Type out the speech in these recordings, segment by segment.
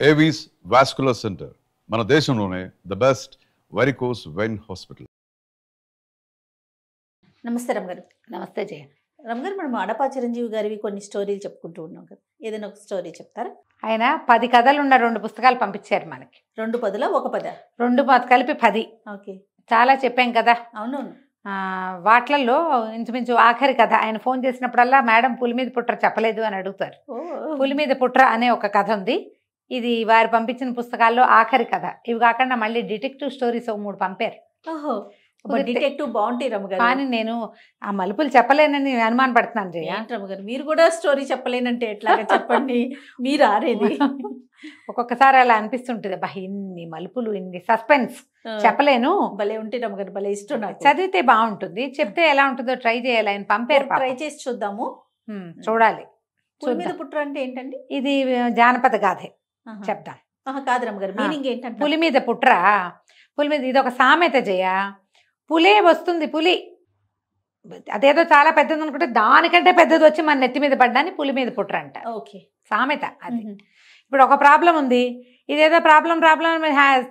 Avis vascular centre మన దేశంలోనే the best varicose vein hospital. నమస్తే రమ్ గారు. నమస్తే జయ. రమ్ గారు, మనం అడపా చిరంజీవి గారివి కొన్ని స్టోరీలు చెప్పుకుంటూ ఉన్నాం కదా, ఏదైనా ఒక స్టోరీ చెప్తారా? ఆయన 10 కథలు ఉన్న 2 పుస్తకాలు పంపించారు మనకి. 2 పదులా 1 పదా? 2 కలిపి 10. ఓకే, చాలా చెప్పాం కదా. అవునవును. వాట్లల్లో ఇంచుమించు ఆఖరి కథ ఆయన ఫోన్ చేసినప్పుడల్లా మేడం పులి మీద పుట్ర చెప్పలేదు అని అడుగుతారు. పులి మీద పుట్ర అనే ఒక కథ ఉంది. ఇది వారు పంపించిన పుస్తకాల్లో ఆఖరి కథ. ఇవి కాకుండా మళ్ళీ డిటెక్టివ్ స్టోరీస్ 3 పంపారు. ఓహో, డిటెక్టివ్ బాగుంటాయి రమ్ గారు. కానీ నేను ఆ మలుపులు చెప్పలేనని అనుమాన పడుతున్నాను జయ. రమ్ గారు, మీరు కూడా స్టోరీ చెప్పలేనంటే ఎట్లాగా చెప్పండి, మీరు ఆరేది. ఒక్కొక్కసారి అలా అనిపిస్తుంటుంది, అబ్బా ఇన్ని మలుపులు, ఇన్ని సస్పెన్స్, చెప్పలేను. భలే ఉంటే రమ్ గారు, భలే ఇష్టం నాకు. చదివితే బాగుంటుంది, చెప్తే ఎలా ఉంటుందో ట్రై చేయాలి. ఆయన పంపారు, ట్రై చేసి చూద్దాము. చూడాలి. పులి మీద పుట్ర అంటే ఏంటండి? ఇది జానపద గాథే, చెప్తాం. కాదు రమ్ గారు, మీనింగ్ ఏంటంటే పులి మీద పుట్ర, పులి మీద ఇది ఒక సామెత జయ. పులే వస్తుంది, పులి అదేదో చాలా పెద్దది అనుకుంటే దానికంటే పెద్దది వచ్చి మన నెత్తి మీద పడ్డాన్ని పులి మీద పుట్ర అంట. ఓకే, సామెత అది. ఇప్పుడు ఒక ప్రాబ్లం ఉంది, ఇదేదో ప్రాబ్లం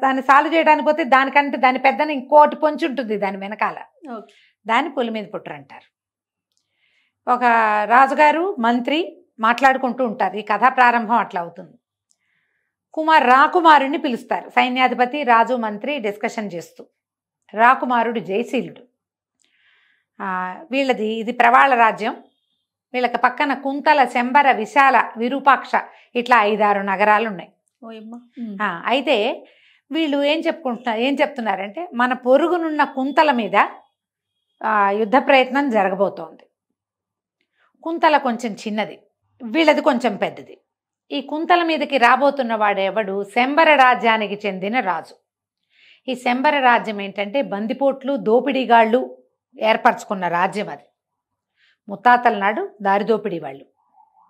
దాన్ని సాల్వ్ చేయడానికి పోతే దానికంటే దాని పెద్దని ఇంకోటి పొంచి ఉంటుంది దాని వెనకాల, దాన్ని పులి మీద పుట్ర అంటారు. ఒక రాజుగారు మంత్రి మాట్లాడుకుంటూ ఉంటారు. ఈ కథ ప్రారంభం అట్లా అవుతుంది. రాకుమారుడిని పిలుస్తారు. సైన్యాధిపతి, రాజు, మంత్రి డిస్కషన్ చేస్తూ. రాకుమారుడు జయశీలుడు. వీళ్ళది ఇది ప్రవాళ రాజ్యం. వీళ్ళకి పక్కన కుంతల, శంబర, విశాల, విరూపాక్ష ఇట్లా 5-6 నగరాలు ఉన్నాయి. అయితే వీళ్ళు ఏం చెప్తున్నారంటే మన పొరుగునున్న కుంతల మీద యుద్ధ ప్రయత్నం జరగబోతోంది. కుంతల కొంచెం చిన్నది, వీళ్ళది కొంచెం పెద్దది. ఈ కుంతల మీదకి రాబోతున్న వాడెవడు? శంబర రాజ్యానికి చెందిన రాజు. ఈ శంబర రాజ్యం ఏంటంటే బందిపోట్లు, దోపిడీగాళ్ళు ఏర్పరచుకున్న రాజ్యం అది. ముత్తాతల నాడు దారిదోపిడీ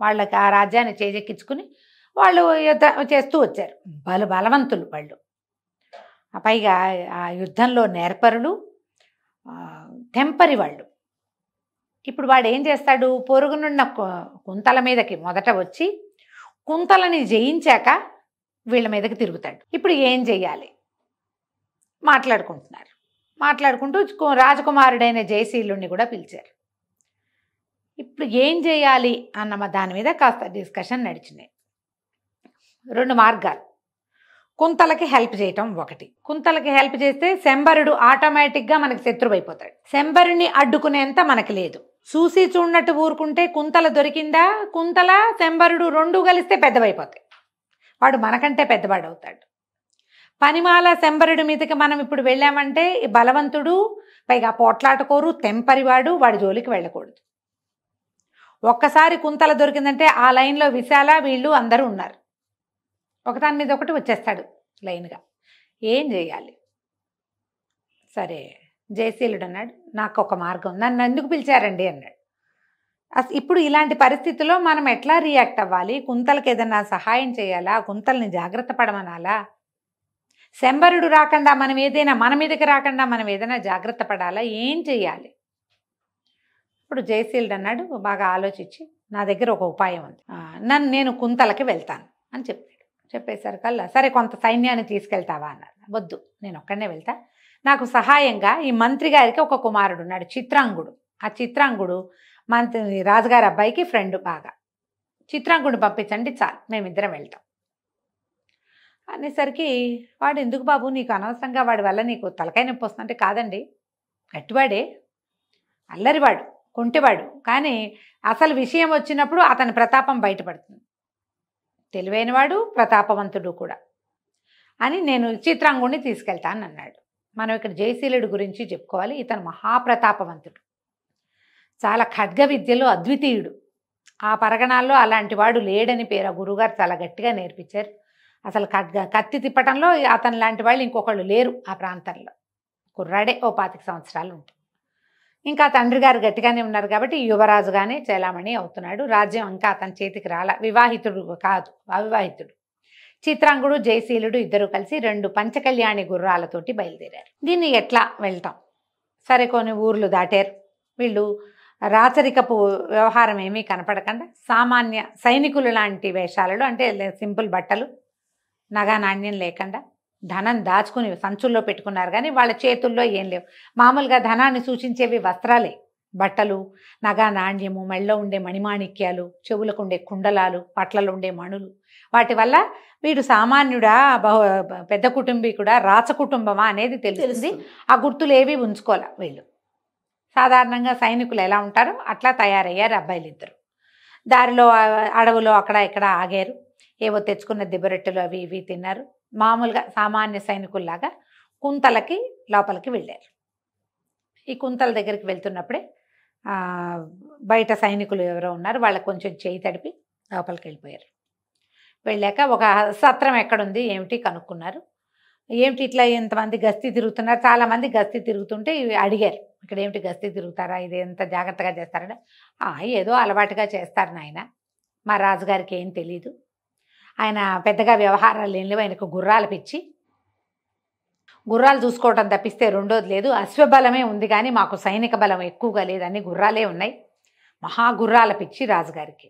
వాళ్ళకి ఆ రాజ్యాన్ని చేజెక్కించుకుని వాళ్ళు యుద్ధం చేస్తూ వచ్చారు. బలవంతులు వాళ్ళు. పైగా ఆ యుద్ధంలో నేర్పరులు, తెంపరి వాళ్ళు. ఇప్పుడు వాడు ఏం చేస్తాడు? పొరుగునున్న కుంతల మీదకి మొదట వచ్చి కుంతలని జయించాక వీళ్ళ మీదకి తిరుగుతాడు. ఇప్పుడు ఏం చెయ్యాలి? మాట్లాడుకుంటూ రాజకుమారుడైన జయశీలుణ్ణి కూడా పిలిచారు. ఇప్పుడు ఏం చేయాలి అన్న దాని మీద కాస్త డిస్కషన్ నడిచినాయి. 2 మార్గాలు. కుంతలకి హెల్ప్ చేయటం ఒకటి. కుంతలకి హెల్ప్ చేస్తే శంబరుడు ఆటోమేటిక్గా మనకి శత్రువైపోతాడు. శంబరుని అడ్డుకునేంత మనకి లేదు. చూసి చూడనట్టు ఊరుకుంటే కుంతల దొరికిందా, కుంతల శంబరుడు 2 కలిస్తే పెద్దవైపోతాయి. వాడు మనకంటే పెద్దవాడు అవుతాడు. పనిమాల శంబరుడి మీదకి మనం ఇప్పుడు వెళ్ళామంటే బలవంతుడు, పైగా పోట్లాటకోరు, తెంపరివాడు, వాడి జోలికి వెళ్ళకూడదు. ఒక్కసారి కుంతల దొరికిందంటే ఆ లైన్లో విశాల, వీళ్ళు అందరూ ఉన్నారు. ఒకదాని మీద ఒకటి వచ్చేస్తాడు లైన్గా. ఏం చేయాలి? సరే, జయశీలుడు అన్నాడు, నాకు ఒక మార్గం, నన్ను ఎందుకు పిలిచారండి అన్నాడు. ఇప్పుడు ఇలాంటి పరిస్థితుల్లో మనం ఎట్లా రియాక్ట్ అవ్వాలి? కుంతలకి ఏదన్నా సహాయం చేయాలా? కుంతల్ని జాగ్రత్త పడమనాలా? శంబరుడు రాకుండా మన మీదకి రాకుండా మనం ఏదైనా జాగ్రత్త పడాలా? ఏం చెయ్యాలి? ఇప్పుడు జయశీలుడు అన్నాడు, బాగా ఆలోచించి, నా దగ్గర ఒక ఉపాయం ఉంది, నేను కుంతలకి వెళ్తాను అని చెప్పేసరికల్లా, సరే కొంత సైన్యాన్ని తీసుకెళ్తావా అన్నారు. వద్దు, నేను ఒక్కడనే వెళ్తా. నాకు సహాయంగా ఈ మంత్రి గారికి ఒక కుమారుడు ఉన్నాడు, చిత్రాంగుడు. ఆ చిత్రాంగుడు రాజుగారి అబ్బాయికి ఫ్రెండ్ బాగా. చిత్రాంగుడిని పంపించండి చాలు, మేమిద్దరం వెళ్తాం అనేసరికి, వాడు ఎందుకు బాబు, నీకు అనవసరంగా వాడి వల్ల నీకు తలకాయ నొప్పి వస్తుందంటే, కాదండి, గట్టివాడే, అల్లరివాడు, కొంటివాడు, కానీ అసలు విషయం వచ్చినప్పుడు అతని ప్రతాపం బయటపడుతుంది. తెలివైనవాడు, ప్రతాపవంతుడు కూడా అని నేను చిత్రాంగుడిని తీసుకెళ్తాను అన్నాడు. మనం ఇక్కడ జయశీలుడి గురించి చెప్పుకోవాలి. ఇతను మహాప్రతాపవంతుడు, చాలా ఖడ్గ విద్యలో అద్వితీయుడు. ఆ పరగణాల్లో అలాంటి వాడు లేడని పేరు. గురువుగారు చాలా గట్టిగా నేర్పించారు. అసలు కత్తి తిప్పటంలో అతని లాంటి వాళ్ళు ఇంకొకళ్ళు లేరు ఆ ప్రాంతంలో. కుర్రాడే, ఓ 25 సంవత్సరాలు ఉంటాయి. ఇంకా తండ్రి గారు గట్టిగానే ఉన్నారు కాబట్టి యువరాజుగానే చెలామణి అవుతున్నాడు. రాజ్యం ఇంకా అతని చేతికి రాల. వివాహితుడు కాదు, అవివాహితుడు. చిత్రాంగుడు, జయశీలుడు ఇద్దరు కలిసి 2 పంచకళ్యాణి గుర్రాలతోటి బయలుదేరారు. దీన్ని ఎట్లా వెళ్తాం? సరే, కొన్ని ఊర్లు దాటారు. వీళ్ళు రాచరికపు వ్యవహారం ఏమీ కనపడకుండా సామాన్య సైనికులు లాంటి వేషాలలో, అంటే సింపుల్ బట్టలు, నగా నాణ్యం లేకుండా ధనం దాచుకుని సంచుల్లో పెట్టుకున్నారు, కానీ వాళ్ళ చేతుల్లో ఏం లేవు. మామూలుగా ధనాన్ని సూచించేవి వస్త్రాలే, బట్టలు, నగా నాణ్యము, మెళ్ళలో ఉండే మణిమాణిక్యాలు, చెవులకు ఉండే కుండలాలు, పట్లలో ఉండే మణులు. వాటి వల్ల వీడు సామాన్యుడా, పెద్ద కుటుంబీకుడా, రాచ కుటుంబమా అనేది తెలుస్తుంది. ఆ గుర్తులు ఏవి ఉంచుకోలే వీళ్ళు. సాధారణంగా సైనికులు ఎలా ఉంటారో అట్లా తయారయ్యారు అబ్బాయిలు ఇద్దరు. దారిలో అడవులో అక్కడ ఇక్కడ ఆగారు, ఏవో తెచ్చుకున్న దిబ్బరొట్టెలు అవి ఇవి తిన్నారు. మామూలుగా సామాన్య సైనికుల్లాగా కుంతలకి లోపలికి వెళ్ళారు. ఈ కుంతల దగ్గరికి వెళ్తున్నప్పుడే బయట సైనికులు ఎవరో ఉన్నారు, వాళ్ళకి కొంచెం చేయి తడిపి లోపలికి వెళ్ళిపోయారు. వెళ్ళాక ఒక సత్రం ఎక్కడుంది ఏమిటి కనుక్కున్నారు. ఏమిటి ఇట్లా ఎంతమంది గస్తీ తిరుగుతున్నారు, చాలామంది గస్తీ తిరుగుతుంటే అడిగారు, ఇక్కడ ఏమిటి గస్తీ తిరుగుతారా, ఇది ఎంత జాగ్రత్తగా చేస్తారంటే ఏదో అలవాటుగా చేస్తారు నాయన, మా రాజుగారికి ఏం తెలీదు, ఆయన పెద్దగా వ్యవహారాలు ఏం లేవు, ఆయనకు గుర్రాలు పిచ్చి, గుర్రాలు చూసుకోవటం తప్పిస్తే రెండోది లేదు, అశ్వబలమే ఉంది కానీ మాకు సైనిక బలం ఎక్కువగా లేదు, అన్ని గుర్రాలే ఉన్నాయి, మహాగుర్రాల పిచ్చి రాజుగారికి,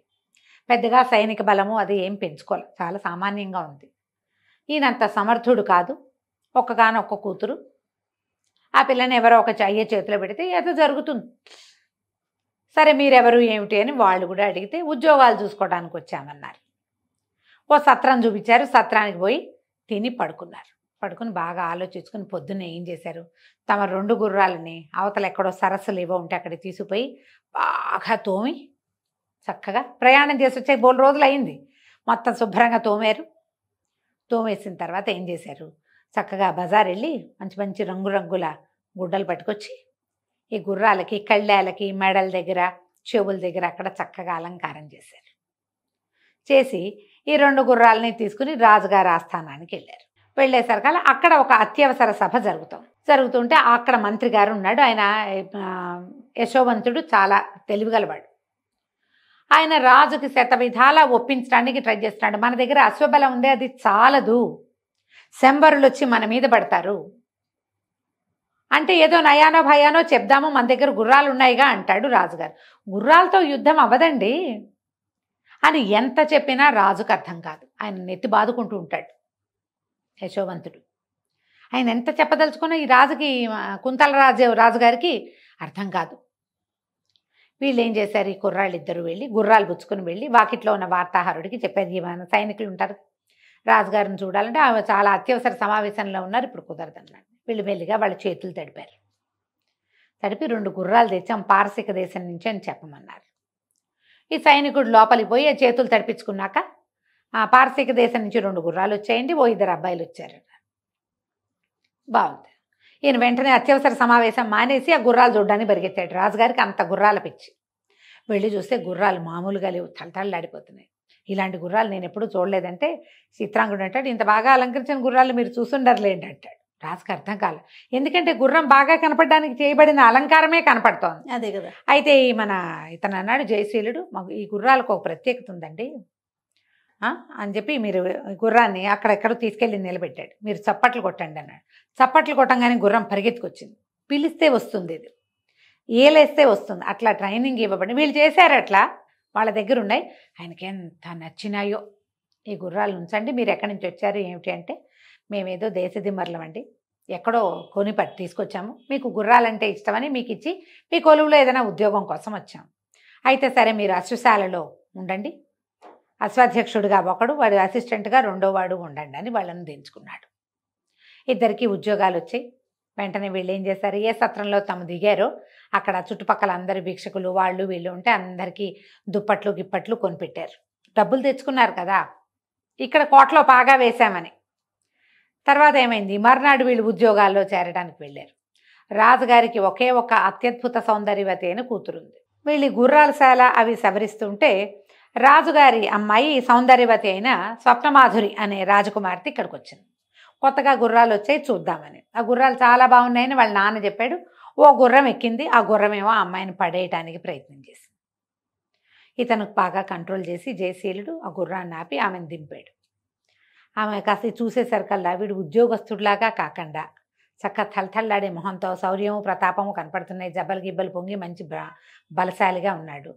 పెద్దగా సైనిక బలము అది ఏం పెంచుకోవాలి, చాలా సామాన్యంగా ఉంది, ఈయనంత సమర్థుడు కాదు, ఒక్కగానొక్క కూతురు, ఆ పిల్లని ఎవరో ఒక అయ్యే చేతిలో పెడితే ఏదో జరుగుతుంది, సరే మీరెవరు ఏమిటి అని వాళ్ళు కూడా అడిగితే ఉద్యోగాలు చూసుకోవడానికి వచ్చామన్నారు. ఓ సత్రం చూపించారు, సత్రానికి పోయి తిని పడుకున్నారు. పడుకుని బాగా ఆలోచించుకుని పొద్దున్నే ఏం చేశారు, తమ 2 గుర్రాలని అవతల ఎక్కడో సరస్సులు ఏవో ఉంటే అక్కడికి తీసుకుపోయి బాగా తోమి చక్కగా ప్రయాణం చేసి వచ్చే 3 రోజులు అయింది, మొత్తం శుభ్రంగా తోమారు. తోమేసిన తర్వాత ఏం చేశారు, చక్కగా బజార్ వెళ్ళి మంచి మంచి రంగురంగుల గుడ్డలు పట్టుకొచ్చి ఈ గుర్రాలకి కళ్ళాలకి మెడల దగ్గర చెవుల దగ్గర అక్కడ చక్కగా అలంకారం చేశారు. చేసి ఈ 2 గుర్రాలని తీసుకుని రాజుగారి ఆస్థానానికి వెళ్ళారు. వెళ్ళేసరికల్లా అక్కడ ఒక అత్యవసర సభ జరుగుతుంటే అక్కడ మంత్రి గారు ఉన్నాడు. ఆయన యశోవంతుడు, చాలా తెలివిగలవాడు. ఆయన రాజుకి శతవిధాలా ఒప్పించడానికి ట్రై చేస్తున్నాడు. మన దగ్గర అశ్వబలం ఉంది, అది చాలదు, శంబరులు వచ్చి మన మీద పడతారు అంటే ఏదో నయానో భయానో చెప్దాము, మన దగ్గర గుర్రాలు ఉన్నాయిగా అంటాడు రాజుగారు. గుర్రాలతో యుద్ధం అవ్వదండి అని ఎంత చెప్పినా రాజుకు అర్థం కాదు. ఆయన నెత్తి బాదుకుంటూ ఉంటాడు యశోవంతుడు. ఆయన ఎంత చెప్పదలుచుకున్నా ఈ రాజుకి, కుంతల రాజుగారికి అర్థం కాదు. వీళ్ళు ఏం చేశారు, ఈ కుర్రాళ్ళిద్దరూ వెళ్ళి గుర్రాలు పుచ్చుకొని వెళ్ళి వాకిట్లో ఉన్న వార్తాహరుడికి చెప్పారు, ఈ సైనికులు ఉంటారు రాజుగారిని చూడాలంటే ఆమె చాలా అత్యవసర సమావేశంలో ఉన్నారు, ఇప్పుడు కుదరదన్నాడు. వీళ్ళు మెల్లిగా వాళ్ళ చేతులు తడిపారు. తడిపి 2 గుర్రాలు తెచ్చాం పారసిక దేశం నుంచి అని చెప్పమన్నారు. ఈ సైనికుడు లోపలికి పోయి ఆ చేతులు తడిపించుకున్నాక పారసిక దేశం నుంచి 2 గుర్రాలు వచ్చాయండి, ఓ 2 అబ్బాయిలు వచ్చారు. బాగుంది. ఈయన వెంటనే అత్యవసర సమావేశం మానేసి ఆ గుర్రాలు చూడడానికి పరిగెత్తాడు. రాజుగారికి అంత గుర్రాల పిచ్చి. వెళ్ళి చూస్తే గుర్రాలు మామూలుగా లేవు, తలతళ్ళాడిపోతున్నాయి. ఇలాంటి గుర్రాలు నేను ఎప్పుడూ చూడలేదంటే చిత్రాంగుడు అంటాడు, ఇంత బాగా అలంకరించిన గుర్రాలు మీరు చూసుండర్లేండి అంటాడు. రాజుకి అర్థం కాలేదు, ఎందుకంటే గుర్రం బాగా కనపడడానికి చేయబడిన అలంకారమే కనపడుతోంది. అదే కదా. అయితే ఇతను అన్నాడు జయశీలుడు, మాకు ఈ గుర్రాలకు ఒక ప్రత్యేకత ఉందండి అని చెప్పి మీరు గుర్రాన్ని అక్కడెక్కడో తీసుకెళ్ళి నిలబెట్టాడు. మీరు చప్పట్లు కొట్టండి అన్నాడు. చప్పట్లు కొట్టంగానే గుర్రం పరిగెత్తుకొచ్చింది. పిలిస్తే వస్తుంది, ఇది ఏలేస్తే వస్తుంది, అట్లా ట్రైనింగ్ ఇవ్వబడి వీళ్ళు చేశారు. అట్లా వాళ్ళ దగ్గర ఉన్నాయి. ఆయనకి ఎంత నచ్చినాయో. ఈ గుర్రాలు ఉంచండి, మీరు ఎక్కడి నుంచి వచ్చారు ఏమిటి అంటే, మేమేదో దేశదిమ్మర్లం అండి, ఎక్కడో కొని పట్టి తీసుకొచ్చాము, మీకు గుర్రాలంటే ఇష్టమని మీకు ఇచ్చి మీ కొలువులో ఏదైనా ఉద్యోగం కోసం వచ్చాము. అయితే సరే మీరు అశ్వశాలలో ఉండండి, అశ్వాధ్యక్షుడిగా ఒకడు, వాడు అసిస్టెంట్గా 2వ వాడు ఉండండి అని వాళ్ళని దించుకున్నాడు. ఇద్దరికి ఉద్యోగాలు వచ్చాయి. వెంటనే వీళ్ళు ఏం చేశారు, ఏ సత్రంలో తాము దిగారో అక్కడ చుట్టుపక్కల అందరి భిక్షకులు వాళ్ళు వీళ్ళు ఉంటే అందరికీ దుప్పట్లు గిప్పట్లు కొనిపెట్టారు. డబ్బులు తెచ్చుకున్నారు కదా, ఇక్కడ కోటలో పాగా వేశామని. తర్వాత ఏమైంది, మర్నాడు వీళ్ళు ఉద్యోగాల్లో చేరడానికి వెళ్ళారు. రాజుగారికి ఒకే ఒక అత్యద్భుత సౌందర్యవతి అయిన కూతురుంది. వీళ్ళు గుర్రాలశాల అవి సవరిస్తుంటే రాజుగారి అమ్మాయి సౌందర్యవతి అయిన స్వప్నమాధురి అనే రాజకుమార్తె ఇక్కడికి వచ్చింది. కొత్తగా గుర్రాలు వచ్చాయి చూద్దామని. ఆ గుర్రాలు చాలా బాగున్నాయని వాళ్ళ నాన్న చెప్పాడు. ఓ గుర్రం ఎక్కింది. ఆ గుర్రమేమో ఆ అమ్మాయిని పడేయటానికి ప్రయత్నం చేసింది. ఇతనికి బాగా కంట్రోల్ చేసి జయశీలుడు ఆ గుర్రాన్ని ఆపి ఆమెను దింపాడు. ఆమె కాస్త చూసేసరికల్లా వీడు ఉద్యోగస్తుడిలాగా కాకుండా చక్క తలతల్లాడే మొహంతో శౌర్యము ప్రతాపము కనపడుతున్నాయి. జబ్బలు గిబ్బలు పొంగి మంచి బలశాలిగా ఉన్నాడు.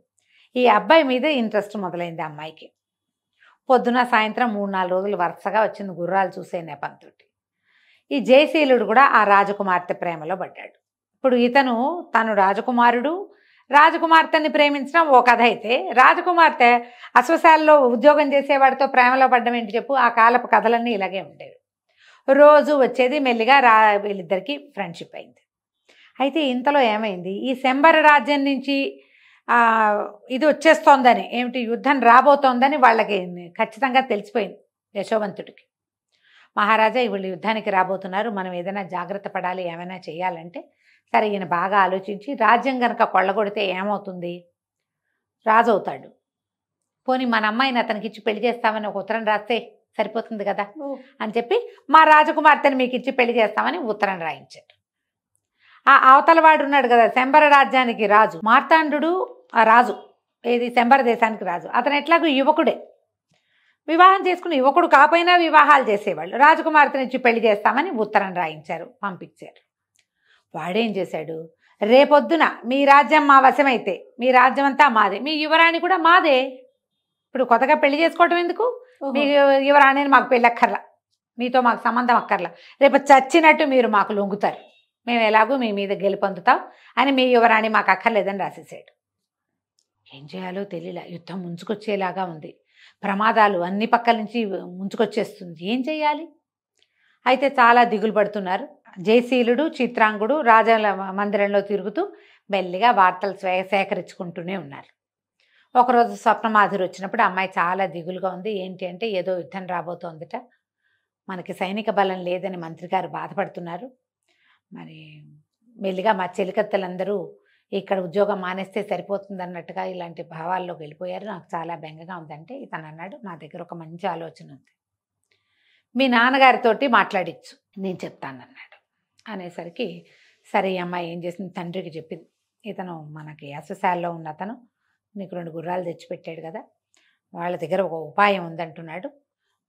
ఈ అబ్బాయి మీద ఇంట్రెస్ట్ మొదలైంది అమ్మాయికి. పొద్దున సాయంత్రం 3-4 రోజులు వరుసగా వచ్చింది గుర్రాలు చూసే నెపంతో. ఈ జయశీలుడు కూడా ఆ రాజకుమార్తె ప్రేమలో పడ్డాడు. ఇప్పుడు తను రాజకుమారుడు, రాజకుమార్తెని ప్రేమించడం ఓ కథ అయితే, రాజకుమార్తె అశ్వశాలలో ఉద్యోగం చేసేవాడితో ప్రేమలో పడ్డం ఏంటి చెప్పు? ఆ కాలపు కథలన్నీ ఇలాగే ఉండేవి. రోజు వచ్చేది, మెల్లిగా వీళ్ళిద్దరికీ ఫ్రెండ్షిప్ అయింది. అయితే ఇంతలో ఏమైంది, ఈ శంబర రాజ్యం నుంచి ఇది వచ్చేస్తోందని, ఏమిటి యుద్ధం రాబోతోందని వాళ్ళకి ఖచ్చితంగా తెలిసిపోయింది యశోవంతుడికి. మహారాజా వీళ్ళు యుద్ధానికి రాబోతున్నారు, మనం ఏదైనా జాగ్రత్త పడాలి, ఏమైనా చేయాలంటే. సరే, ఈయన బాగా ఆలోచించి రాజ్యం కనుక కొల్లగొడితే ఏమవుతుంది, రాజు అవుతాడు, పోనీ మన అమ్మాయిని అతనికి ఇచ్చి పెళ్లి చేస్తామని ఒక ఉత్తరం రాస్తే సరిపోతుంది కదా అని చెప్పి, మా రాజకుమార్తెని మీకు ఇచ్చి పెళ్లి చేస్తామని ఉత్తరం రాయించాడు. ఆ అవతల వాడు ఉన్నాడు కదా శంబర రాజ్యానికి రాజు, మార్తాండు ఆ రాజు, ఏది శంబర దేశానికి రాజు. అతను ఎట్లాగూ యువకుడే, వివాహం చేసుకుని యువకుడు కాపోయినా వివాహాలు చేసేవాళ్ళు. రాజకుమార్తెని ఇచ్చి పెళ్లి చేస్తామని ఉత్తరం రాయించారు, పంపించారు. వాడేం చేశాడు, రేపొద్దున మీ రాజ్యం మా వశమైతే మీ రాజ్యం అంతా మాదే, మీ యువరాణి కూడా మాదే. ఇప్పుడు కొత్తగా పెళ్లి చేసుకోవటం ఎందుకు, మీ యువరాణిని మాకు పెళ్ళక్కర్లా, మీతో మాకు సంబంధం అక్కర్లా, రేపు చచ్చినట్టు మీరు మాకు లొంగుతారు, మేము ఎలాగూ మీ మీద గెలుపొందుతాం అని మీ యువరాణి మాకు అక్కర్లేదని రాసేసాడు. ఏం చేయాలో తెలియలా, యుద్ధం ముంచుకొచ్చేలాగా ఉంది, ప్రమాదాలు అన్ని పక్కల నుంచి ముంచుకొచ్చేస్తుంది, ఏం చేయాలి? అయితే చాలా దిగులు పడుతున్నారు. జయశీలుడు, చిత్రాంగుడు రాజాల మందిరంలో తిరుగుతూ మెల్లిగా వార్తలు సేకరించుకుంటూనే ఉన్నారు. ఒకరోజు స్వప్నమాధురి వచ్చినప్పుడు అమ్మాయి చాలా దిగులుగా ఉంది. ఏంటి అంటే, ఏదో యుద్ధం రాబోతోందిట, మనకి సైనిక బలం లేదని మంత్రి గారు బాధపడుతున్నారు, మరి మెల్లిగా మా చెలికత్తెలందరూ ఇక్కడ ఉద్యోగం మానేస్తే సరిపోతుంది అన్నట్టుగా ఇలాంటి భావాల్లోకి వెళ్ళిపోయారు, నాకు చాలా బెంగగా ఉందంటే ఇతను అన్నాడు, నా దగ్గర ఒక మంచి ఆలోచన ఉంది, మీ నాన్నగారితోటి మాట్లాడించు, నేను చెప్తానన్నాడు. అనేసరికి సరే ఈ అమ్మాయి ఏం చేసింది, తండ్రికి చెప్పింది, ఇతను మనకి అశ్వశాలలో ఉన్న అతను నీకు 2 గుర్రాలు తెచ్చిపెట్టాడు కదా, వాళ్ళ దగ్గర ఒక ఉపాయం ఉందంటున్నాడు,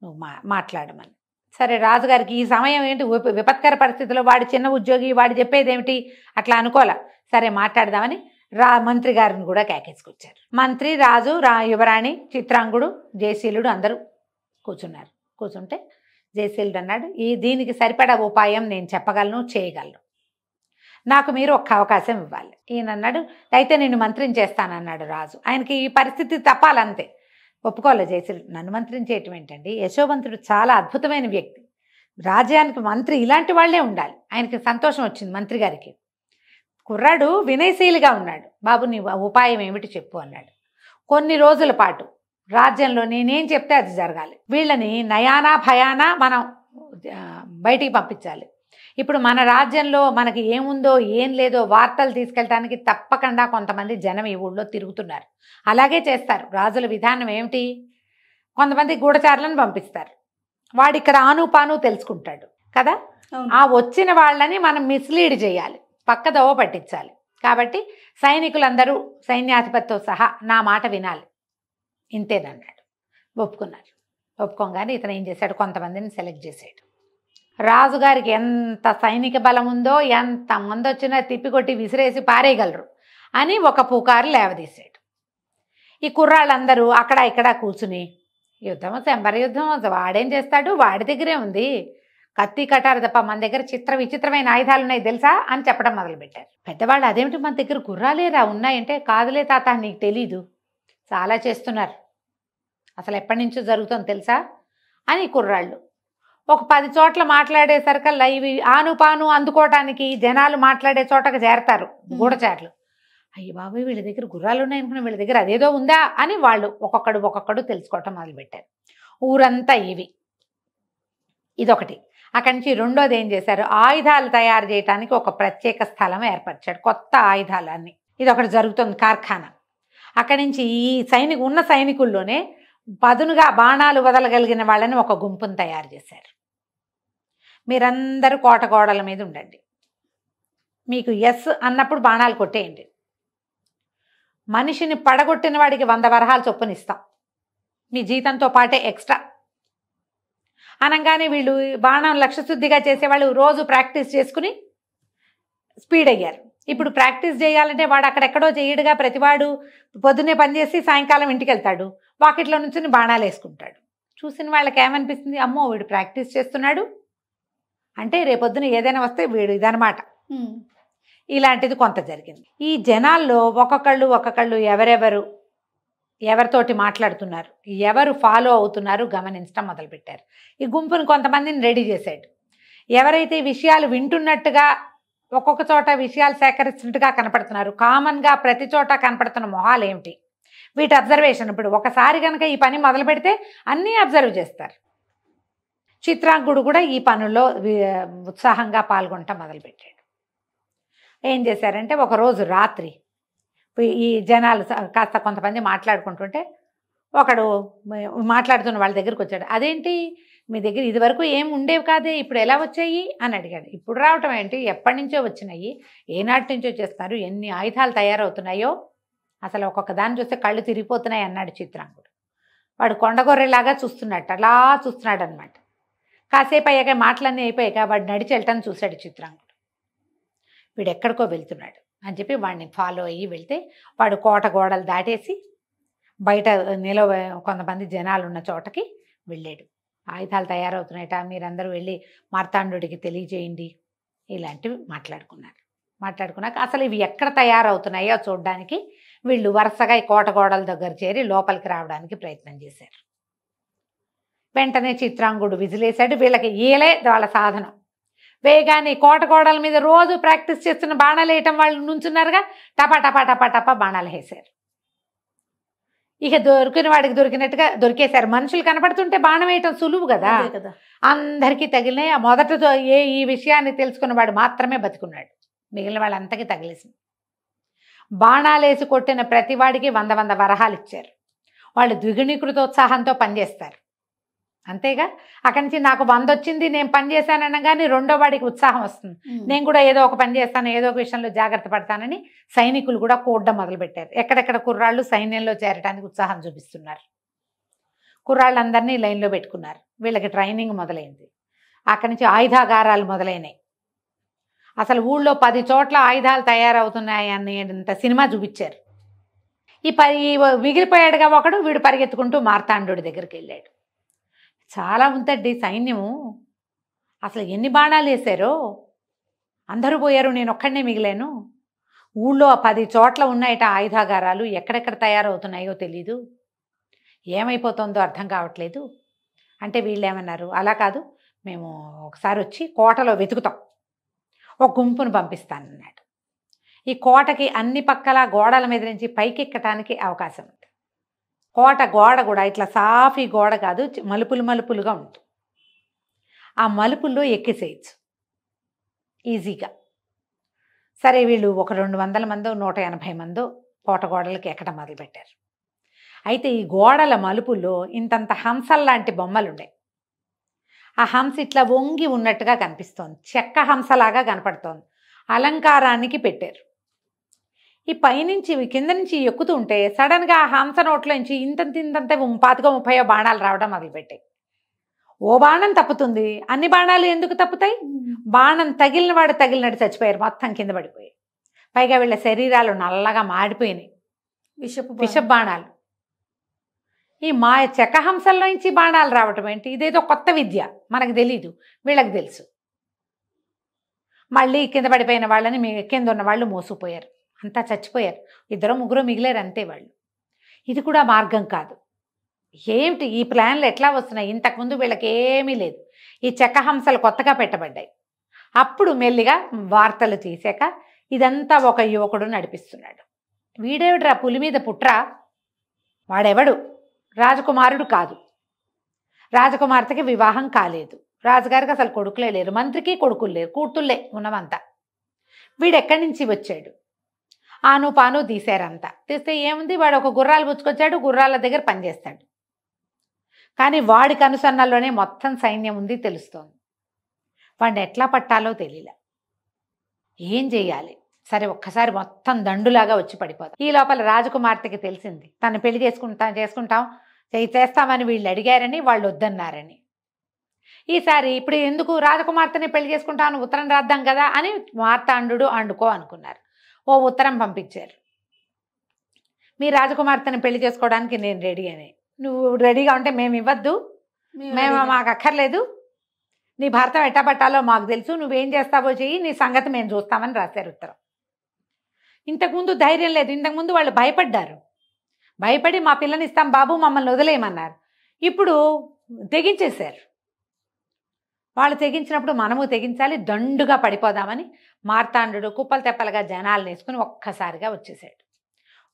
నువ్వు మాట్లాడమని. సరే, రాజుగారికి ఈ సమయం ఏంటి, విపత్కర పరిస్థితిలో వాడి చిన్న ఉద్యోగి, వాడు చెప్పేది ఏమిటి అట్లా అనుకోలే. సరే మాట్లాడదామని మంత్రి గారిని కూడా కేకేసుకొచ్చారు. మంత్రి, రాజు, యువరాణి, చిత్రాంగుడు, జయశీలుడు అందరూ కూర్చున్నారు. కూర్చుంటే జయశీలుడు అన్నాడు, దీనికి సరిపడా ఉపాయం నేను చెప్పగలను, చేయగలను, నాకు మీరు ఒక్క అవకాశం ఇవ్వాలి. ఈయన అన్నాడు, అయితే నేను మంత్రిని చేస్తానన్నాడు రాజు. ఆయనకి ఈ పరిస్థితి తప్పాలంతే, ఒప్పుకోలే జయశీలుడు. నన్ను మంత్రిని చేయటం ఏంటండి, యశోవంతుడు చాలా అద్భుతమైన వ్యక్తి, రాజ్యానికి మంత్రి ఇలాంటి వాళ్లే ఉండాలి. ఆయనకి సంతోషం వచ్చింది మంత్రి గారికి. కుర్రాడు వినయశీలిగా ఉన్నాడు, బాబు నీ ఉపాయం ఏమిటి చెప్పు అన్నాడు. కొన్ని రోజుల పాటు రాజ్యంలో నేనేం చెప్తే అది జరగాలి, వీళ్ళని నయానా భయానా మనం బయటికి పంపించాలి. ఇప్పుడు మన రాజ్యంలో మనకి ఏముందో ఏం లేదో వార్తలు తీసుకెళ్ళడానికి తప్పకుండా కొంతమంది జనం ఈ ఊళ్ళో తిరుగుతున్నారు, అలాగే చేస్తారు. రాజుల విధానం ఏమిటి, కొంతమంది గూఢచారులను పంపిస్తారు, వాడు ఇక్కడ ఆనుపాను తెలుసుకుంటాడు కదా, ఆ వచ్చిన వాళ్ళని మనం మిస్లీడ్ చేయాలి, పక్కదోవ పట్టించాలి. కాబట్టి సైనికులందరూ సైన్యాధిపతితో సహా నా మాట వినాలి, ఇంతేనన్నాడు. ఒప్పుకున్నారు. ఒప్పుకోగానే ఇతను ఏం చేశాడు, కొంతమందిని సెలెక్ట్ చేశాడు. రాజుగారికి ఎంత సైనిక బలం ఉందో, ఎంతమంది వచ్చినా తిప్పికొట్టి విసిరేసి పారేయగలరు అని ఒక పుకారు లేవదీశాడు. ఈ కుర్రాళ్ళందరూ అక్కడ ఇక్కడ కూర్చుని, యుద్ధం శంబర యుద్ధం, వాడేం చేస్తాడు, వాడి దగ్గరే ఉంది కత్తి కటారు తప్ప, మన దగ్గర విచిత్రమైన ఆయుధాలు ఉన్నాయి తెలుసా అని చెప్పడం మొదలుపెట్టారు. పెద్దవాళ్ళు అదేమిటి మన దగ్గర గుర్రాలేరా ఉన్నాయంటే, కాదులే తాత నీకు తెలీదు, చాలా చేస్తున్నారు, అసలు ఎప్పటి నుంచో జరుగుతుంది తెలుసా అని కుర్రాళ్ళు. ఒక 10 చోట్ల మాట్లాడేసరికల్లా ఇవి ఆనుపాను అందుకోవటానికి జనాలు మాట్లాడే చోటకు చేరతారు గూఢచారులు. అయ్యి బాబాయ్ వీళ్ళ దగ్గర గుర్రాలు ఉన్నాయనుకున్నా, వీళ్ళ దగ్గర అదేదో ఉందా అని వాళ్ళు ఒక్కొక్కడు తెలుసుకోవటం మొదలుపెట్టారు. ఊరంతా ఇదొకటి. అక్కడి నుంచి రెండోది ఏం చేశారు, ఆయుధాలు తయారు చేయడానికి ఒక ప్రత్యేక స్థలం ఏర్పరిచాడు, కొత్త ఆయుధాలన్నీ. ఇదొకటి జరుగుతుంది కార్ఖానా. అక్కడి నుంచి ఈ ఉన్న సైనికుల్లోనే పదునుగా బాణాలు వదలగలిగిన వాళ్ళని ఒక గుంపును తయారు చేశారు. మీరందరూ కోట గోడల మీద ఉండండి, మీకు ఎస్ అన్నప్పుడు బాణాలు కొట్టేయండి, మనిషిని పడగొట్టిన వాడికి 100 వరహాలు చొప్పునిస్తాం, మీ జీతంతో పాటే ఎక్స్ట్రా అనగానే వీళ్ళు బాణం లక్ష్యశుద్ధిగా చేసేవాళ్ళు రోజు ప్రాక్టీస్ చేసుకుని స్పీడ్ అయ్యారు. ఇప్పుడు ప్రాక్టీస్ చేయాలంటే వాడు అక్కడెక్కడో చేయడుగా, ప్రతివాడు పొద్దున్నే పనిచేసి సాయంకాలం ఇంటికి వెళ్తాడు, వాకిట్లో నుంచి బాణాలు వేసుకుంటాడు. చూసిన వాళ్ళకి ఏమనిపిస్తుంది, అమ్మో వీడు ప్రాక్టీస్ చేస్తున్నాడు అంటే రేపొద్దున ఏదైనా వస్తే వీడు ఇదనమాట. ఇలాంటిది కొంత జరిగింది. ఈ జనాల్లో ఒక్కొక్కళ్ళు ఎవరితోటి మాట్లాడుతున్నారు, ఎవరు ఫాలో అవుతున్నారు గమనించడం మొదలుపెట్టారు. ఈ గుంపుని కొంతమందిని రెడీ చేశాడు. ఎవరైతే విషయాలు వింటున్నట్టుగా ఒక్కొక్క చోట విషయాలు సేకరిస్తున్నట్టుగా కనపడుతున్నారు, కామన్గా ప్రతి చోట కనపడుతున్న మొహాలు ఏమిటి, వీటి అబ్జర్వేషన్. ఇప్పుడు ఒకసారి కనుక ఈ పని మొదలు పెడితే అన్నీ అబ్జర్వ్ చేస్తారు. చిత్రాంగుడు కూడా ఈ పనుల్లో ఉత్సాహంగా పాల్గొనటం మొదలుపెట్టాడు. ఏం చేశారంటే ఒకరోజు రాత్రి ఈ జనాలు కాస్త కొంతమంది మాట్లాడుకుంటుంటే ఒకడు మాట్లాడుతున్న వాళ్ళ దగ్గరికి వచ్చాడు. అదేంటి మీ దగ్గర ఇదివరకు ఏం ఉండేవి కాదే, ఇప్పుడు ఎలా వచ్చాయి అని అడిగాడు. ఇప్పుడు రావటం ఏంటి, ఎప్పటి నుంచో వచ్చినాయి, ఏనాటి నుంచో చేస్తున్నారు, ఎన్ని ఆయుధాలు తయారవుతున్నాయో అసలు ఒక్కొక్క దాన్ని చూస్తే కళ్ళు తిరిగిపోతున్నాయి అన్నాడు చిత్రాంగుడు. వాడు కొండగొర్రెలాగా చూస్తున్నాడు, అలా చూస్తున్నాడు అనమాట. కాసేపు అయ్యాక మాటలన్నీ అయిపోయాక వాడు నడిచి వెళ్ళటం చూశాడు చిత్రాంగుడు. వీడు ఎక్కడికో వెళ్తున్నాడు అని చెప్పి వాడిని ఫాలో అయ్యి వెళ్తే వాడు కోట గోడలు దాటేసి బయట కొంతమంది జనాలు ఉన్న చోటకి వెళ్ళాడు. ఆయుధాలు తయారవుతున్నాయట, మీరందరూ వెళ్ళి మార్తాండుడికి తెలియజేయండి, ఇలాంటివి మాట్లాడుకున్నాక అసలు ఇవి ఎక్కడ తయారవుతున్నాయో చూడడానికి వీళ్ళు వరుసగా ఈ కోట గోడల దగ్గర చేరి లోపలికి రావడానికి ప్రయత్నం చేశారు. వెంటనే చిత్రాంగుడు విజిలేశాడు. వీళ్ళకి ఈలే వాళ్ళ సాధనం. వేగాన్ని కోట గోడల మీద రోజు ప్రాక్టీస్ చేస్తున్న బాణాలు వేయటం వాళ్ళు నుంచున్నారుగా, టపా టపా టపా టపా బాణాలు వేశారు. ఇక దొరికిన వాడికి దొరికినట్టుగా దొరికేశారు. మనుషులు కనపడుతుంటే బాణం వేయటం సులువు కదా, అందరికీ తగిలినాయి. మొదట ఈ విషయాన్ని తెలుసుకున్న వాడు మాత్రమే బతికున్నాడు, మిగిలిన వాళ్ళంతకీ తగిలేసింది. బాణాలేసి కొట్టిన ప్రతి వాడికి 100 వరహాలు ఇచ్చారు. వాళ్ళు ద్విగుణీకృతోత్సాహంతో పనిచేస్తారు, అంతేగా. అక్కడి నుంచి నాకు 100 వచ్చింది, నేను పని చేశాననగానే రెండో వాడికి ఉత్సాహం వస్తుంది, నేను కూడా ఏదో ఒక పని చేస్తాను, ఏదో ఒక విషయంలో జాగ్రత్త పడతానని సైనికులు కూడా కూడడం మొదలుపెట్టారు. ఎక్కడెక్కడ కుర్రాళ్ళు సైన్యంలో చేరడానికి ఉత్సాహం చూపిస్తున్నారు. కుర్రాళ్ళందరినీ లైన్లో పెట్టుకున్నారు. వీళ్ళకి ట్రైనింగ్ మొదలైంది. అక్కడి నుంచి ఆయుధాగారాలు మొదలైనాయి. అసలు ఊళ్ళో 10 చోట్ల ఆయుధాలు తయారవుతున్నాయి అనేంత సినిమా చూపించారు. ఈ మిగిలిపోయాడుగా ఒకడు, వీడు పరిగెత్తుకుంటూ మార్తాండు దగ్గరికి వెళ్ళాడు. చాలా ఉందండి సైన్యము, అసలు ఎన్ని బాణాలు వేశారో, అందరూ పోయారు, నేను ఒక్కడనే మిగిలాను. ఊళ్ళో 10 చోట్ల ఉన్నాయట ఆయుధాగారాలు, ఎక్కడెక్కడ తయారవుతున్నాయో తెలీదు, ఏమైపోతుందో అర్థం కావట్లేదు అంటే వీళ్ళు ఏమన్నారు, అలా కాదు, మేము ఒకసారి వచ్చి కోటలో వెతుకుతాం, ఒక గుంపును పంపిస్తానన్నాడు. ఈ కోటకి అన్ని పక్కల గోడల మీద నుంచి పైకెక్కటానికి అవకాశం ఉంది. కోట గోడ కూడా ఇట్లా సాఫీ గోడ కాదు, మలుపులుగా ఉంటుంది. ఆ మలుపుల్లో ఎక్కేసేయచ్చు ఈజీగా. సరే వీళ్ళు ఒక 200 మందో 180 మందో కోట గోడలకి ఎక్కడం మొదలుపెట్టారు. అయితే ఈ గోడల మలుపుల్లో ఇంతంత హంసల్లాంటి బొమ్మలు ఉండే. ఆ హంస ఇట్లా వంగి ఉన్నట్టుగా కనిపిస్తోంది, చెక్క హంసలాగా కనపడుతోంది, అలంకారానికి పెట్టారు. ఈ పైనుంచి కింద నుంచి ఎక్కుతూ ఉంటే సడన్గా ఆ హంస నోట్లోంచి ఇంతంత 25-30 బాణాలు రావడం మొదలుపెట్టాయి. ఓ బాణం తప్పుతుంది, అన్ని బాణాలు ఎందుకు తప్పుతాయి? బాణం తగిలిన వాడు తగిలినట్టు చచ్చిపోయారు, మొత్తం కింద పడిపోయాయి. పైగా వీళ్ళ శరీరాలు నల్లగా మాడిపోయినాయి, విషపు బాణాలు. ఈ చెక్క హంసల్లోంచి బాణాలు రావటం ఏంటి? ఇదేదో కొత్త విద్య, మనకు తెలీదు, వీళ్ళకి తెలుసు. మళ్ళీ కింద పడిపోయిన వాళ్ళని కింద ఉన్న వాళ్ళు మోసుకుపోయారు, అంతా చచ్చిపోయారు. 2-3 మిగిలారు అంతే వాళ్ళు. ఇది కూడా మార్గం కాదు. ఏమిటి ఈ ప్లాన్లు ఎట్లా వస్తున్నాయి? ఇంతకుముందు వీళ్ళకి ఏమీ లేదు, ఈ చెక్క హంసలు కొత్తగా పెట్టబడ్డాయి. అప్పుడు మెల్లిగా వార్తలు తీసాక ఇదంతా ఒక యువకుడు నడిపిస్తున్నాడు. వీడేవిడ్రా పులి మీద పుట్రా, వాడెవడు? రాజకుమారుడు కాదు, రాజకుమార్తెకి వివాహం కాలేదు, రాజుగారికి అసలు కొడుకులే లేరు, మంత్రికి కొడుకులు లేరు, కూతుళ్ళే ఉన్నవంతా. వీడెక్కడి నుంచి వచ్చాడు? ఆను పాను తీశారంతా. తీస్తే ఏముంది, వాడు ఒక గుర్రాలు పుచ్చుకొచ్చాడు, గుర్రాల దగ్గర పనిచేస్తాడు. కానీ వాడి కనుసన్నల్లోనే మొత్తం సైన్యం ఉంది తెలుస్తోంది. వాడిని ఎట్లా పట్టాలో తెలియలే, ఏం చెయ్యాలి? సరే ఒక్కసారి మొత్తం దండులాగా వచ్చి పడిపోతాం. ఈ లోపల రాజకుమార్తెకి తెలిసింది, తను పెళ్లి చేసుకుంటాం చేస్తామని వీళ్ళు అడిగారని, వాళ్ళు వద్దన్నారని. ఈసారి ఇప్పుడు ఎందుకు రాజకుమార్తెని పెళ్లి చేసుకుంటామని ఉత్తరం రాద్దాం కదా అని మార్తాండు అండుకో అనుకున్నారు. ఓ ఉత్తరం పంపించారు, మీ రాజకుమార్తెని పెళ్లి చేసుకోవడానికి నేను రెడీ అని. నువ్వు రెడీగా ఉంటే మేము ఇవ్వద్దు, మేము మాకు అక్కర్లేదు, నీ భర్త ఎట్టబట్టాలో మాకు తెలుసు, నువ్వేం చేస్తావో చెయ్యి, నీ సంగతి మేము చూస్తామని రాశారు ఉత్తరం. ఇంతకుముందు ధైర్యం లేదు, ఇంతకుముందు వాళ్ళు భయపడ్డారు, భయపడి మా పిల్లని ఇస్తాం బాబు మమ్మల్ని వదిలేయమన్నారు. ఇప్పుడు తెగించేశారు. వాళ్ళు తెగించినప్పుడు మనము తెగించాలి, దండుగా పడిపోదామని మార్తాండు కుప్పలు తెప్పలుగా జనాలు వేసుకుని ఒక్కసారిగా వచ్చేసాడు.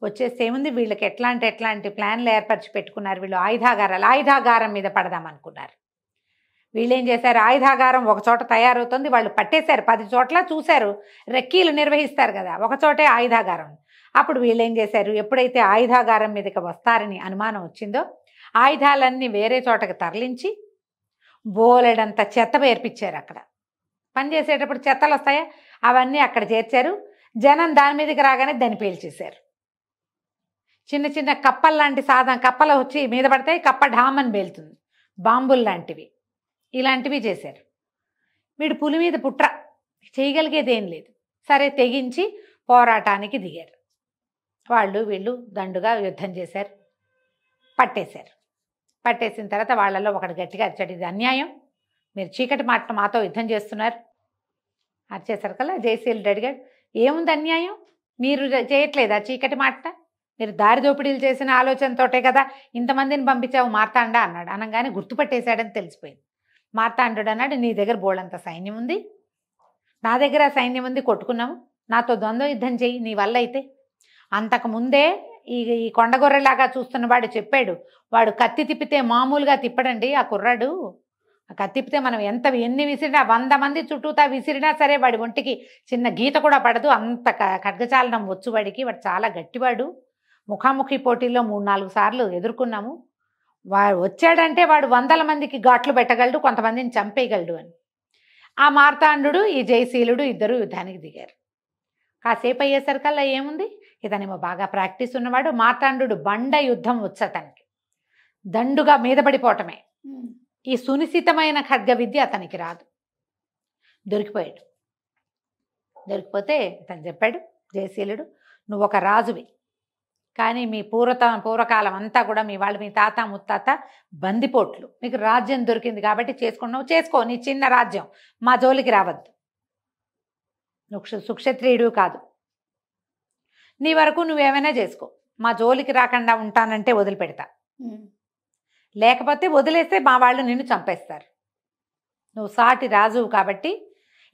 వచ్చేస్తే ఏముంది, వీళ్ళకి ఎట్లాంటి ప్లాన్లు ఏర్పరిచి పెట్టుకున్నారు. వీళ్ళు ఆయుధాగారం మీద పడదామనుకున్నారు. వీళ్ళేం చేశారు, ఆయుధాగారం ఒక చోట తయారవుతుంది, వాళ్ళు పట్టేశారు. 10 చోట్ల చూశారు, రెక్కీలు నిర్వహిస్తారు కదా, ఒక చోటే ఆయుధాగారం. అప్పుడు వీళ్ళేం చేశారు, ఎప్పుడైతే ఆయుధాగారం మీదకి వస్తారని అనుమానం వచ్చిందో ఆయుధాలన్నీ వేరే చోటకి తరలించి బోలెడంత చెత్త పేర్పించారు. అక్కడ పనిచేసేటప్పుడు చెత్తలు వస్తాయా, అవన్నీ అక్కడ చేర్చారు. జనం దాని మీదకి రాగానే దాన్ని పేల్చేశారు. చిన్న చిన్న కప్పలు లాంటి కప్పలు వచ్చి మీద పడతాయి, కప్ప ఢామని పేలుతుంది, బాంబులు లాంటివి, ఇలాంటివి చేశారు. వీడు పులి మీద పుట్ర, చేయగలిగేది ఏం లేదు. సరే తెగించి పోరాటానికి దిగారు. వీళ్ళు దండుగా యుద్ధం చేశారు, పట్టేశారు. పట్టేసిన తర్వాత వాళ్ళలో ఒకడు గట్టిగా అరిచాడు, ఇది అన్యాయం, మీరు చీకటి మాట మాతో యుద్ధం చేస్తున్నారు. అరిచేసరికల్లా జయశీలుడు అడిగాడు, ఏముంది అన్యాయం, మీరు చేయట్లేదా చీకటి మాట, మీరు దారి దోపిడీలు చేసిన ఆలోచనతోటే కదా ఇంతమందిని పంపించావు మార్తాండా అన్నాడు. అనగానే గుర్తుపట్టేశాడని తెలిసిపోయింది. మార్తాండు అన్నాడు, నీ దగ్గర బోళ్ళంత సైన్యం ఉంది, నా దగ్గర సైన్యం ఉంది, కొట్టుకున్నాము, నాతో ద్వంద్వ యుద్ధం చెయ్యి నీ వల్ల అయితే. అంతకుముందే ఈ కొండగొర్రెలాగా చూస్తున్నవాడు చెప్పాడు, వాడు కత్తి తిప్పితే మామూలుగా తిప్పడండి ఆ కుర్రాడు, ఆ కత్తి తిప్పితే మనం ఎన్ని విసిరినా 100 మంది చుట్టూతా విసిరినా సరే వాడి ఒంటికి చిన్న గీత కూడా పడదు, అంత ఖడ్గచాలనం వచ్చు వాడికి, వాడు చాలా గట్టివాడు, ముఖాముఖి పోటీల్లో 3-4 సార్లు ఎదుర్కొన్నాము, వాడు వచ్చాడంటే వాడు 100 మందికి ఘాట్లు పెట్టగలడు, కొంతమందిని చంపేయగలడు అని. ఆ మార్తాండు ఈ జయశీలుడు ఇద్దరు యుద్ధానికి దిగారు. కాసేపు అయ్యేసరికల్లా ఏముంది, ఇతనేమో బాగా ప్రాక్టీస్ ఉన్నవాడు, మార్తాండు బండ యుద్ధం వచ్చు అతనికి, దండుగా మీద పడిపోవటమే. ఈ సునిశ్చితమైన ఖడ్గ విద్య అతనికి రాదు. దొరికిపోయాడు. దొరికిపోతే ఇతను చెప్పాడు జయశీలుడు, నువ్వు ఒక రాజువి, కానీ మీ పూర్వకాలం అంతా కూడా మీ వాళ్ళు, మీ తాత ముత్తాత బందిపోట్లు, మీకు రాజ్యం దొరికింది కాబట్టి చేసుకున్నావు, చేసుకో, నీ చిన్న రాజ్యం, మా జోలికి రావద్దు, నువ్వు సుక్షత్రియుడు కాదు, నీ వరకు నువ్వేమైనా చేసుకో, మా జోలికి రాకుండా ఉంటానంటే వదిలిపెడతా, లేకపోతే వదిలేస్తే మా వాళ్ళు నిన్ను చంపేస్తారు, నువ్వు సాటి రాజువు కాబట్టి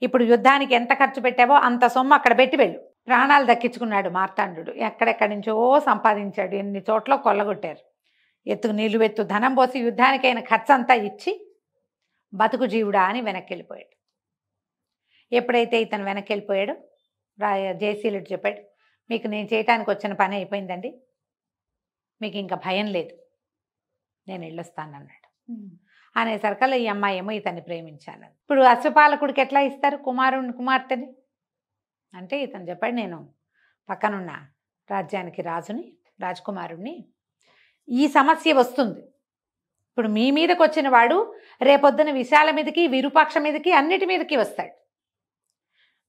ఇప్పుడు యుద్ధానికి ఎంత ఖర్చు పెట్టావో అంత సొమ్ము అక్కడ పెట్టి వెళ్ళు. ప్రాణాలు దక్కించుకున్నాడు మార్తాండు, ఎక్కడెక్కడి నుంచో సంపాదించాడు, ఎన్ని చోట్ల కొల్లగొట్టారు, నీళ్ళు వెత్తు ధనం పోసి యుద్ధానికైన ఖర్చు అంతా ఇచ్చి బతుకు జీవుడా అని వెనక్కి వెళ్ళిపోయాడు. ఎప్పుడైతే ఇతను వెనక్కి వెళ్ళిపోయాడో జయశీలుడు చెప్పాడు, మీకు నేను చేయటానికి వచ్చిన పని అయిపోయిందండి, మీకు ఇంకా భయం లేదు, నేను వెళ్ళొస్తానన్నాడు. అనేసరికల్లా ఈ అమ్మాయి ఏమో ఇతన్ని ప్రేమించాను. ఇప్పుడు అశ్వపాలకుడికి ఎట్లా ఇస్తారు కుమార్తెని అంటే ఇతను చెప్పాడు, నేను పక్కనున్న రాజ్యానికి రాజకుమారుణ్ణి, ఈ సమస్య వస్తుంది, ఇప్పుడు మీ మీదకి వచ్చిన వాడు రేపొద్దున విశాల మీదకి విరూపాక్ష మీదకి అన్నిటి మీదకి వస్తాడు,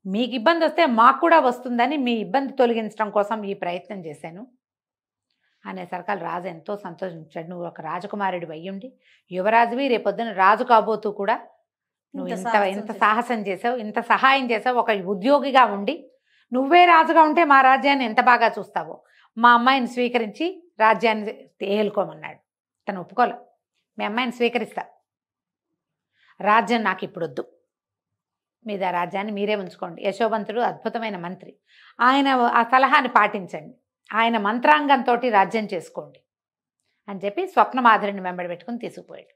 మీకు ఇబ్బంది వస్తే మాకు కూడా వస్తుందని మీ ఇబ్బంది తొలగించడం కోసం ఈ ప్రయత్నం చేశాను అనేసరికల్ రాజు ఎంతో సంతోషించాడు. నువ్వు ఒక రాజకుమారుడి అయ్యుండి యువరాజువి, రేపొద్దున రాజు కాబోతూ కూడా నువ్వు ఇంత సాహసం చేసావు, ఇంత సహాయం చేసావు, ఒక ఉద్యోగిగా ఉండి నువ్వే రాజుగా ఉంటే మా రాజ్యాన్ని ఎంత బాగా చూస్తావో, మా అమ్మాయిని స్వీకరించి రాజ్యాన్ని ఏలుకోమన్నాడు. తను ఒప్పుకోలే, మీ అమ్మాయిని స్వీకరిస్తా, రాజ్యం నాకు ఇప్పుడు వద్దు, మీద రాజ్యాన్ని మీరే ఉంచుకోండి, యశోవంతుడు అద్భుతమైన మంత్రి, ఆయన ఆ సలహాని పాటించండి, ఆయన మంత్రాంగంతో రాజ్యం చేసుకోండి అని చెప్పి స్వప్నమాధురిని వెంబడి పెట్టుకుని తీసుకుపోయాడు.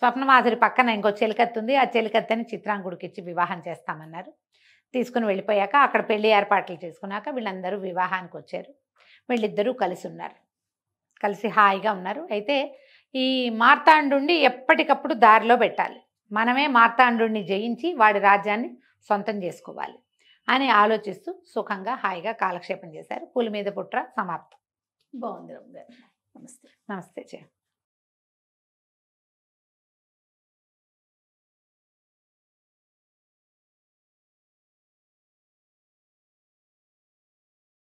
స్వప్నమాధురి పక్కన ఇంకో చెలికత్తి ఉంది, ఆ చెలికత్తని చిత్రాంగుడికి ఇచ్చి వివాహం చేస్తామన్నారు. తీసుకుని వెళ్ళిపోయాక అక్కడ పెళ్లి ఏర్పాట్లు చేసుకున్నాక వీళ్ళందరూ వివాహానికి వచ్చారు. వీళ్ళిద్దరూ కలిసి ఉన్నారు, కలిసి హాయిగా ఉన్నారు. అయితే ఈ మార్తాండుని ఎప్పటికప్పుడు దారిలో పెట్టాలి, మనమే మార్తాండుని జయించి వాడి రాజ్యాన్ని సొంతం చేసుకోవాలి అని ఆలోచిస్తూ సుఖంగా హాయిగా కాలక్షేపం చేశారు. పులి మీద పుట్ర సమాప్తం. బాగుంది. నమస్తే. నమస్తే.